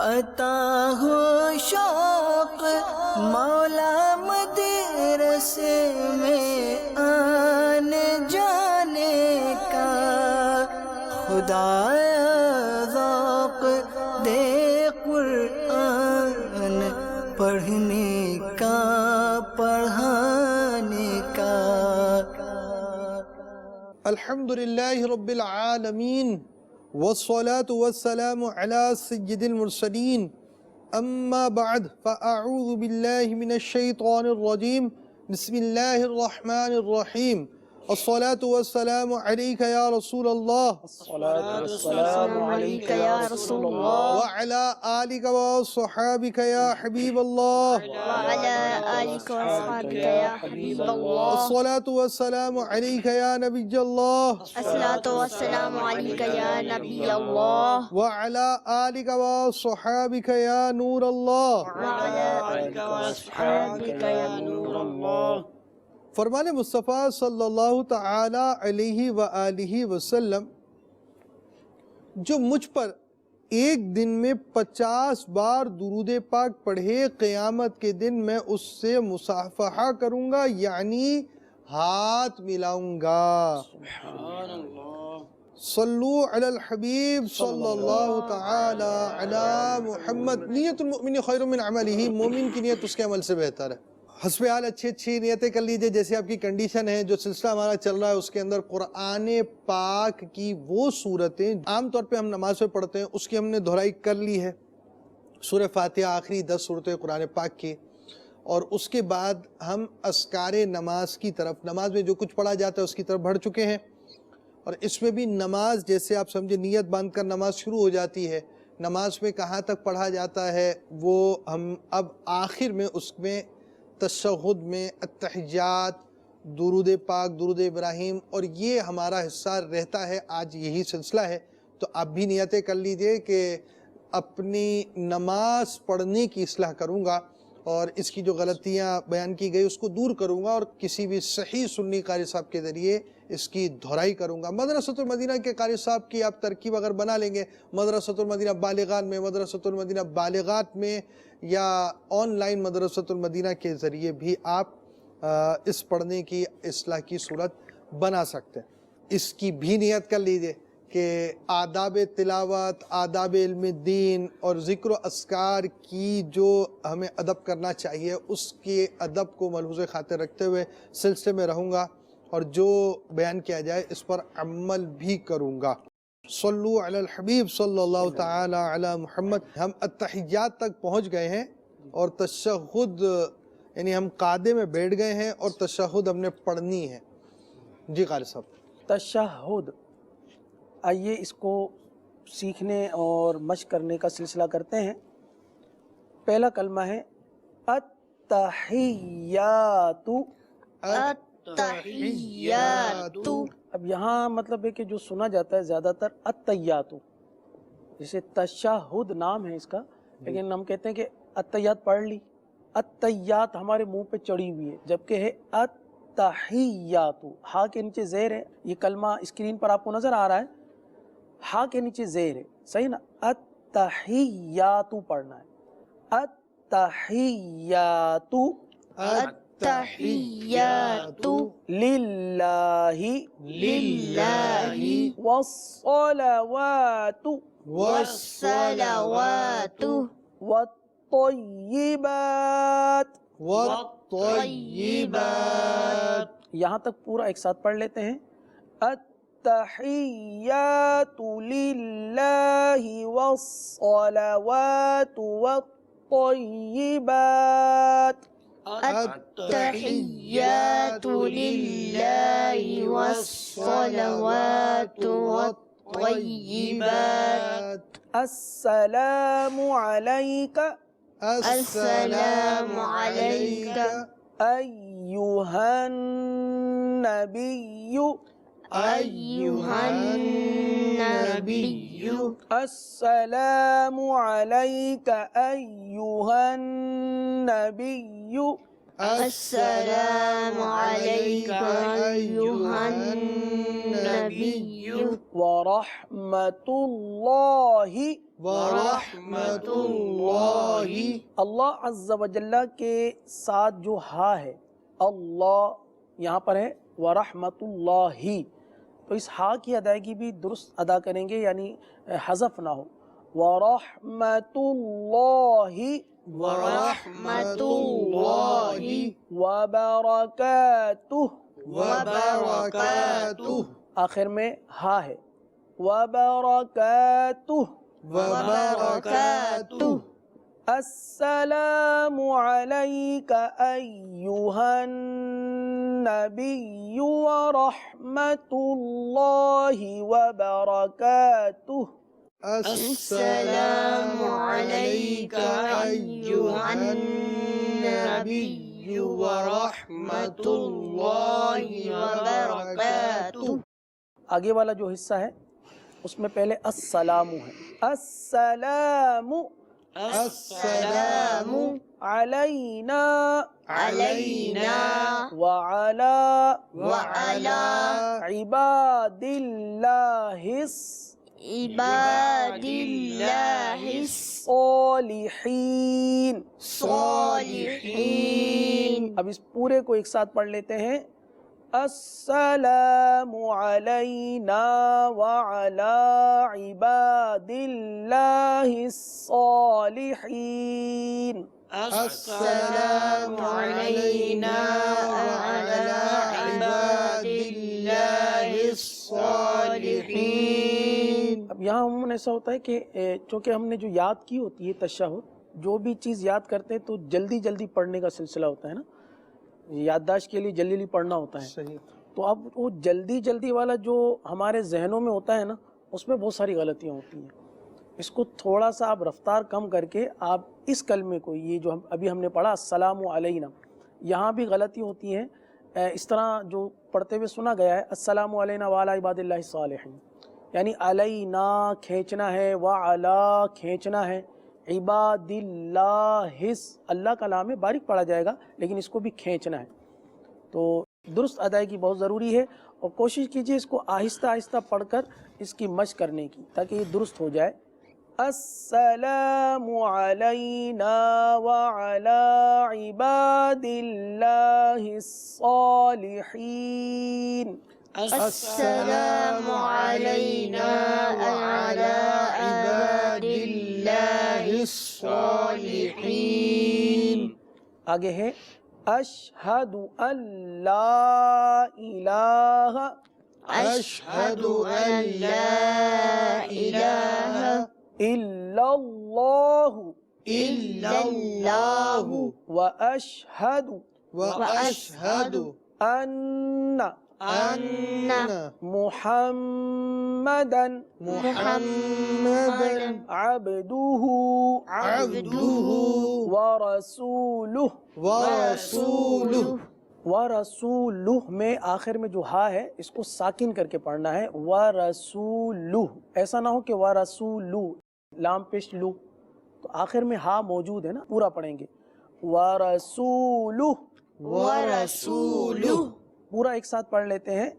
عطا ہو شوق مولا مدرسے میں آنے جانے کا، خدایا ذوق دے قرآن پڑھنے کا، پڑھانے کا۔ الحمدللہ رب العالمین والصلاة والسلام على سید المرسلین، اما بعد فاعوذ باللہ من الشیطان الرجیم، بسم اللہ الرحمن الرحیم۔ الصلاة والسلام علیک یا رسول اللہ، السلام علیک یا رسول اللہ، وعلى آلک وصحابک یا حبیب اللہ، وعلى آلک وصحابک یا حبیب اللہ۔ الصلاة والسلام علیک یا نبی اللہ، الصلاة والسلام علیک یا نبی اللہ، وعلى آلک وصحابک یا نور اللہ۔ وعلى آلک وصحابک یا نور اللہ۔ فرمان مصطفیٰ صلی اللہ تعالی علیہ وآلہ وسلم جو مجھ پر ایک دن میں 50 بار درود پاک پڑھے، قیامت کے دن میں اس سے مصافحہ کروں گا، یعنی ہاتھ ملاؤں گا۔ صلو علی الحبیب صلی اللہ تعالی علی محمد۔ نیت المؤمن خیر من عملہ، مومن کی نیت اس کے عمل سے بہتر ہے۔ حسب حال اچھی نیتیں کر لیجئے، جیسے آپ کی کنڈیشن ہے۔ جو سلسلہ ہمارا چل رہا ہے اس کے اندر قرآن پاک کی وہ صورتیں عام طور پہ ہم نماز میں پڑھتے ہیں، اس کی ہم نے دہرائی کر لی ہے، سورہ فاتحہ آخری 10 صورتیں قرآن پاک کی، اور اس کے بعد ہم اذکار نماز کی طرف، نماز میں جو کچھ پڑھا جاتا ہے اس کی طرف بڑھ چکے ہیں۔ اور اس میں بھی نماز، جیسے آپ سمجھے نیت باندھ کر نماز شروع ہو جاتی ہے، نماز میں کہاں تک پڑھا جاتا ہے وہ ہم اب آخر میں اس میں تشہد میں اتحیات، درود پاک، درود ابراہیم، اور یہ ہمارا حصہ رہتا ہے۔ آج یہی سلسلہ ہے، تو آپ بھی نیتیں کر لیجئے کہ اپنی نماز پڑھنے کی اصلاح کروں گا، اور اس کی جو غلطیاں بیان کی گئی اس کو دور کروں گا، اور کسی بھی صحیح سنی قاری صاحب کے ذریعے اس کی دہرائی کروں گا۔ مدرسۃ المدینہ کے قاری صاحب کی آپ ترکیب اگر بنا لیں گے، مدرسۃ المدینہ بالغان میں، مدرسۃ المدینہ بالغات میں، یا آن لائن مدرسۃ المدینہ کے ذریعے بھی آپ اس پڑھنے کی اصلاح کی صورت بنا سکتے ہیں۔ اس کی بھی نیت کر لیجئے کہ آداب تلاوت، آداب علم دین اور ذکر و اذکار کی جو ہمیں ادب کرنا چاہیے، اس کے ادب کو ملحوظ خاطر رکھتے ہوئے سلسلے میں رہوں گا، اور جو بیان کیا جائے اس پر عمل بھی کروں گا۔ صلو علی الحبیب صلی اللہ تعالی علی محمد۔ ہم اتحیات تک پہنچ گئے ہیں، اور تشہد یعنی ہم قاعدے میں بیٹھ گئے ہیں، اور تشہد ہم نے پڑھنی ہے۔ جی قاری صاحب۔ تشہد، آئیے اس کو سیکھنے اور مشق کرنے کا سلسلہ کرتے ہیں۔ پہلا کلمہ ہے التحیات۔ التحیات۔ اب یہاں مطلب ہے کہ جو سنا جاتا ہے زیادہ تر التحیات، جیسے تشہد نام ہے اس کا، لیکن ہم کہتے ہیں کہ التحیات پڑھ لی۔ التحیات ہمارے منہ پہ چڑھی ہوئی ہے، جبکہ ہے التحیات، ہا کے نیچے زیر ہے۔ یہ کلمہ اسکرین پر آپ کو نظر آ رہا ہے، ہا کے نیچے زیر ہے، صحیح نا؟ التحیات پڑھنا ہے، التحیات التحیات للہ للہ والصلوات والصلوات والطیبات۔ والطیبات۔ یہاں تک پورا ایک ساتھ پڑھ لیتے ہیں۔ التحیات للہ والصلوات والطیبات۔ التحیات للہ والصلوات والطیبات۔ السلام علیک السلام علیک ایہا النبی ایہا النبی السلام علیک ایہا النبی السلام عليك أيها النبي ورحمة الله ورحمۃ اللہ. اللہ عز و جل کے ساتھ جو ہا ہے اللہ یہاں پر ہے ورحمۃ اللہ، تو اس ہا کی ادائیگی بھی درست ادا کریں گے، یعنی حذف نہ ہو. ورحمۃ اللہ ورحمة الله وبرکاتہ، وبرکاتہ. آخر میں ہا ہے وبرکاتہ. وبرکاتہ. السلام علیک ایہا النبی ورحمۃ اللہ وبرکاتہ. السلام عليك أيها النبي ورحمة الله وبركاته. آگے والا جو حصہ ہے اس میں پہلے السلام ہے. السلام السلام علینا علينا وعلى وعلى عباد اللہ عباد الله الصالحین. الصالحين. اب اس پورے کو ایک ساتھ پڑھ لیتے ہیں. السلام علینا وعلی عباد اللہ الصالحین. السلام علينا وعلى عباد الله الصالحين. اب یہاں عموماً ایسا ہوتا ہے کہ چونکہ ہم نے جو یاد کی ہوتی ہے تشہد، جو بھی چیز یاد کرتے ہیں تو جلدی جلدی پڑھنے کا سلسلہ ہوتا ہے نا، یادداشت کے لیے جلدی جلدی پڑھنا ہوتا ہے. صحیح. تو اب وہ جلدی جلدی والا جو ہمارے ذہنوں میں ہوتا ہے نا، اس میں بہت ساری غلطیاں ہوتی ہیں. اس کو تھوڑا سا آپ رفتار کم کر کے آپ اس کلمے کو، یہ جو ابھی ہم نے پڑھا السلام علینا، یہاں بھی غلطی ہوتی ہیں. اس طرح جو پڑھتے ہوئے سنا گیا ہے السلام علینا وعلی عباد اللہ الصالحین، یعنی علینا کھینچنا ہے، وعلا کھینچنا ہے، عباد اللہ، اللہ کا نام ہے، باریک پڑھا جائے گا لیکن اس کو بھی کھینچنا ہے. تو درست ادائیگی بہت ضروری ہے، اور کوشش کیجئے اس کو آہستہ آہستہ پڑھ کر اس کی مشق کرنے کی تاکہ یہ درست ہو جائے. السلام علینا وعلی عباد اللہ الصالحین. السلام علينا وعلى عباد الله الصالحين. آگے ہے اشہد ان لا الہ أشهد أن لا إله الا اللہ إلا الله واشہد واشہد ان أن محمدا محمدا عبدہ ورسولہ. ورسولہ. ورسولہ میں آخر میں جو ہا ہے اس کو ساکن کر کے پڑھنا ہے. ورسولہ، ایسا نہ ہو کہ ورسولہ لام پیش لو، تو آخر میں ہا موجود ہے نا، پورا پڑھیں گے. ورسولہ، ورسولہ. پورا ایک ساتھ پڑھ لیتے ہیں.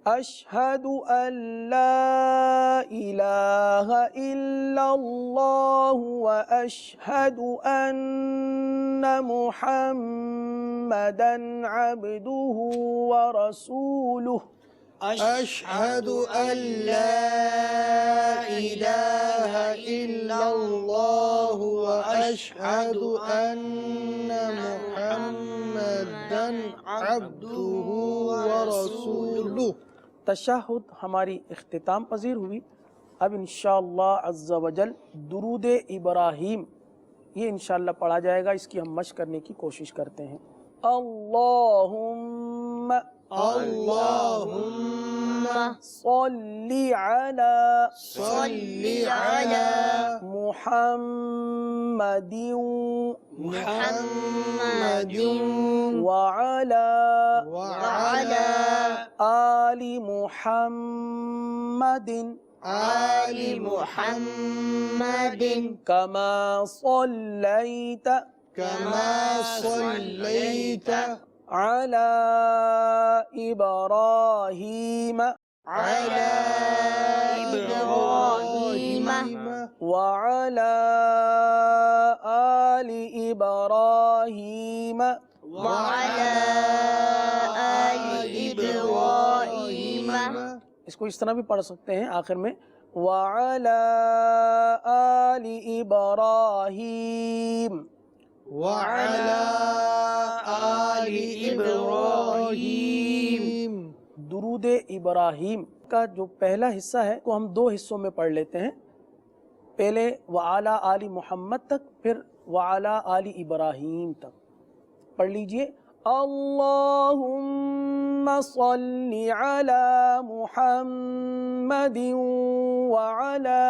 اشہد ان لا الہ الا اللہ واشہد ان محمدا عبدہ ورسولہ. اشہد ان لا الہ الا اللہ واشہد ان محمدا عبدہ ورسولہ. تشہد ہماری اختتام پذیر ہوئی. اب انشاءاللہ عز و جل درود ابراہیم یہ انشاءاللہ پڑھا جائے گا، اس کی ہم مشق کرنے کی کوشش کرتے ہیں. اللہم اللهم صلی علی صل على محمد محمد وعلی وعلى آل محمد آل محمد كما صليت كما صليت على إبراهيم على إبراهيم وعلى آل إبراهيم وعلى آل إبراهيم. اس کو اس طرح بھی پڑھ سکتے ہیں آخر میں وعلى آل إبراهيم وعلى آل إبراهيم. درود ابراہیم کا جو پہلا حصہ ہے وہ ہم دو حصوں میں پڑھ لیتے ہیں. پہلے وعلی آل محمد تک، پھر وعلی آل ابراہیم تک. پڑھ لیجئے اللہم صل علی محمد وعلی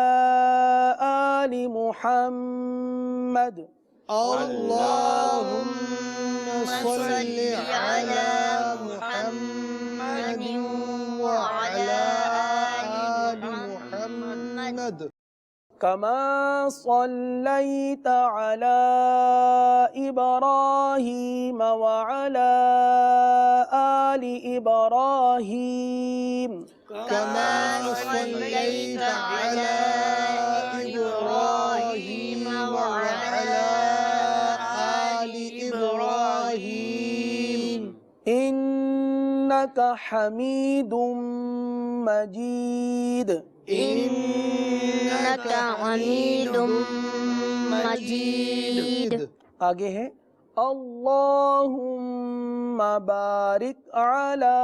آل محمد. اللهم صل على محمد وعلى آل محمد كما صليت على إبراهيم وعلى آل إبراهيم كما صليت على إبراهيم وعلى آل إبراهيم إنك حميد مجيد. إنك حميد مجيد. آگے ہے اللہم بارک علی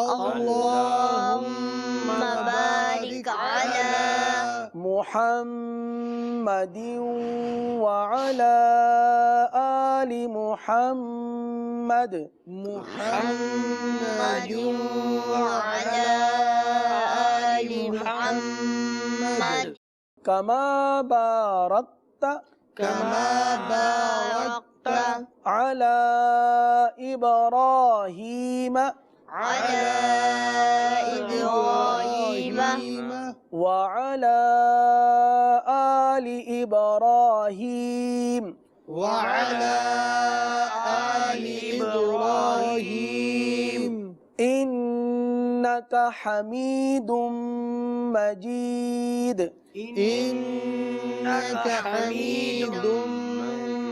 اللهم بارك على محمد وعلى آل محمد محمد وعلى آل محمد كما باركت كما باركت على إبراهيم على إبراهيم وعلى آل إبراهيم وعلى آل إبراهيم إنك حميد مجيد. إنك حميد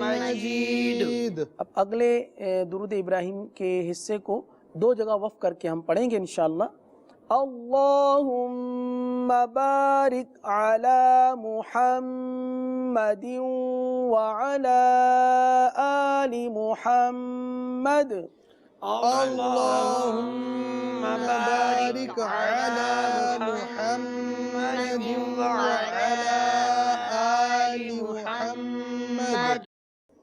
مجيد. اب اگلے درود ابراہیم کے حصے کو دو جگہ وقف کر کے ہم پڑھیں گے انشاءاللہ. اللہم بارک علی محمد وعلی آل محمد. اللهم بارك على محمد وعلى آل محمد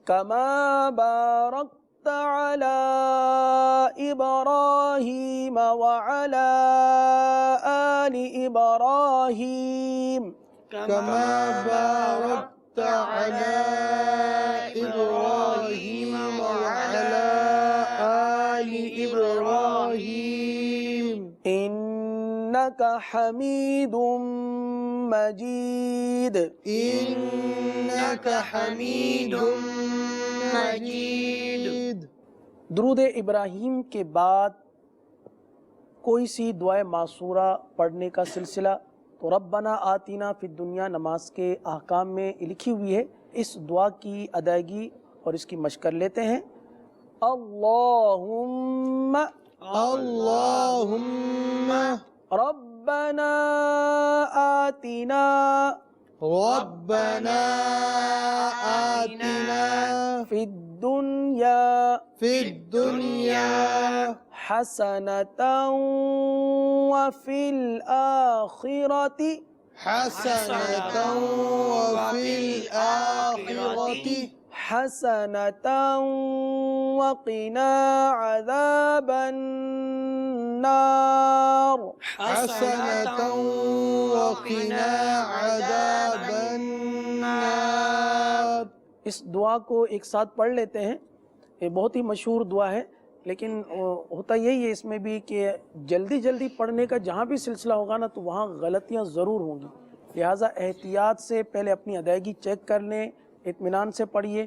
كما باركت على إبراهيم وعلى آل إبراهيم كما باركت على إبراهيم وعلى آل إبراهيم إنك حميد مجيد. إنك حميد مجيد. درود ابراہیم کے بعد کوئی سی دعائے معصورہ پڑھنے کا سلسلہ تو ربنا آتینا فی الدنیا نماز کے احکام میں لکھی ہوئی ہے. اس دعا کی ادائیگی اور اس کی مشق کر لیتے ہیں. اللہم اللهم ربنا آتنا ربنا آتنا فی الدنیا في الدنيا حسنة وفي الآخرة حسنة وفي الآخرة حسنة وقنا عذاب النار. حسنة وقنا عذاب النار. اس دعا کو ایک ساتھ پڑھ لیتے ہیں. یہ بہت ہی مشہور دعا ہے، لیکن ہوتا یہی ہے اس میں بھی کہ جلدی جلدی پڑھنے کا جہاں بھی سلسلہ ہوگا نا تو وہاں غلطیاں ضرور ہوں گی. لہٰذا احتیاط سے پہلے اپنی ادائیگی چیک کر لیں، اطمینان سے پڑھیے.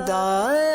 خدا